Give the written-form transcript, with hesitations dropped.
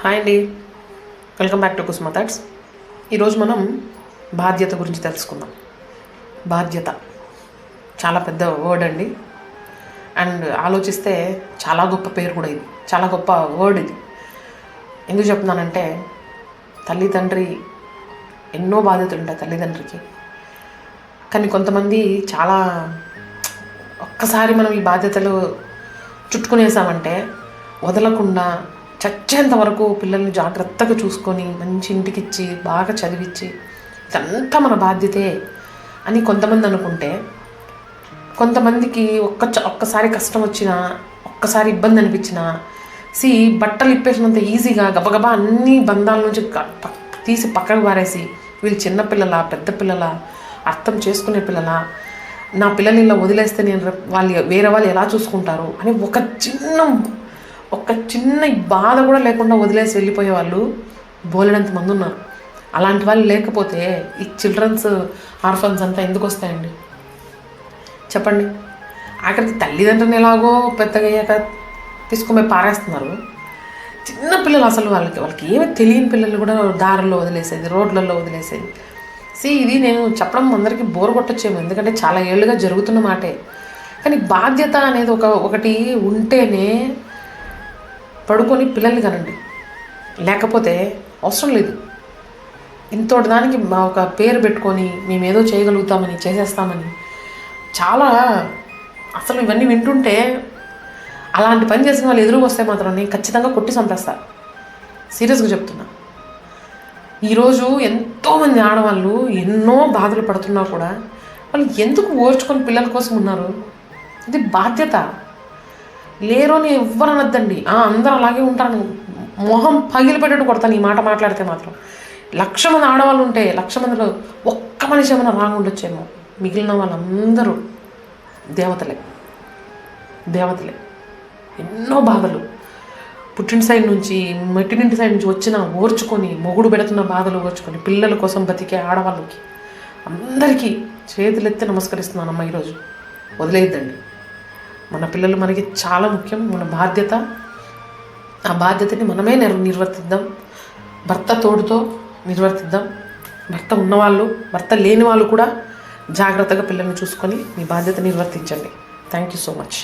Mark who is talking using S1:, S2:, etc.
S1: Hi అండి, welcome back to Kusuma thoughts. ఈరోజు మనం బాధ్యత గురించి తెలుసుకుందాం. బాధ్యత చాలా పెద్ద వర్డ్ అండి. అండ్ ఆలోచిస్తే చాలా గొప్ప పేరు కూడా ఇది, చాలా గొప్ప వర్డ్ ఇది. ఎందుకు చెప్తున్నానంటే తల్లిదండ్రి ఎన్నో బాధ్యతలు ఉంటాయి తల్లిదండ్రికి. కానీ కొంతమంది చాలా ఒక్కసారి మనం ఈ బాధ్యతలు చుట్టుకునేసామంటే వదలకుండా చచ్చేంత వరకు పిల్లల్ని జాగ్రత్తగా చూసుకొని మంచి ఇంటికి ఇచ్చి బాగా చదివించి ఇదంతా మన బాధ్యతే అని కొంతమంది అనుకుంటే, కొంతమందికి ఒక్కసారి కష్టం వచ్చినా, ఒక్కసారి ఇబ్బంది అనిపించినా బట్టలు ఇప్పేసినంత ఈజీగా గబగబా అన్ని బంధాల నుంచి తీసి పక్కకు పారేసి వీళ్ళు చిన్నపిల్లల పెద్ద పిల్లల అర్థం చేసుకునే పిల్లల, నా పిల్లల్ని ఇలా వదిలేస్తే నేను వేరే వాళ్ళు ఎలా చూసుకుంటారు అని ఒక చిన్న బాధ కూడా లేకుండా వదిలేసి వెళ్ళిపోయే వాళ్ళు బోలెడంత మంది ఉన్నారు. అలాంటి వాళ్ళు లేకపోతే ఈ చిల్డ్రన్స్ ఆర్ఫన్స్ అంతా ఎందుకు వస్తాయండి చెప్పండి? ఆఖరికి తల్లిదండ్రులు ఎలాగో పెద్దగా అయ్యాక తీసుకుని పారేస్తున్నారు. చిన్న పిల్లలు అసలు వాళ్ళకి ఏమీ తెలియని పిల్లలు కూడా దారుల్లో వదిలేసేది, రోడ్లలో వదిలేసేది. ఇది నేను చెప్పడం అందరికీ బోర్ కొట్టొచ్చేమో, ఎందుకంటే చాలా ఏళ్ళుగా జరుగుతున్న మాటే. కానీ బాధ్యత అనేది ఒకటి ఉంటేనే పడుకొని పిల్లల్ని కనండి, లేకపోతే అవసరం లేదు. ఇంతటి దానికి ఒక పేరు పెట్టుకొని మేమేదో చేయగలుగుతామని చేసేస్తామని చాలా అసలు ఇవన్నీ వింటుంటే అలాంటి పని చేసిన వాళ్ళు ఎదురుకు వస్తే మాత్రం నేను ఖచ్చితంగా కొట్టి చంపేస్తారు. సీరియస్గా చెప్తున్నా. ఈరోజు ఎంతోమంది ఆడవాళ్ళు ఎన్నో బాధలు పడుతున్నా కూడా వాళ్ళు ఎందుకు ఓర్చుకొని పిల్లల కోసం ఉన్నారు? ఇది బాధ్యత. లేరు అని ఎవ్వరు అనొద్దండి. అందరూ అలాగే ఉంటాను, మొహం పగిలిపెట్టేట్టు కొడతాను ఈ మాట మాట్లాడితే మాత్రం. 1,00,000 మంది ఆడవాళ్ళు ఉంటే 1,00,000 మందిలో ఒక్క మనిషి ఏమైనా రాంగ్ ఉండొచ్చేమో, మిగిలిన వాళ్ళందరూ దేవతలే. ఎన్నో బాధలు పుట్టింటి సైడ్ నుంచి మెట్టినింటి సైడ్ నుంచి వచ్చిన ఓర్చుకొని, మొగుడు పెడుతున్న బాధలు ఓర్చుకొని పిల్లల కోసం బతికే ఆడవాళ్ళకి అందరికీ చేతులెత్తి నమస్కరిస్తున్నానమ్మా. ఈరోజు వదిలేయద్దండి. మన పిల్లలు మనకి చాలా ముఖ్యం, మన బాధ్యత. ఆ బాధ్యతని మనమే నిర్వర్తిద్దాం. భర్త తోడుతో నిర్వర్తిద్దాం. భర్త ఉన్నవాళ్ళు, భర్త లేని వాళ్ళు కూడా జాగ్రత్తగా పిల్లల్ని చూసుకొని మీ బాధ్యత నిర్వర్తించండి. Thank you so much.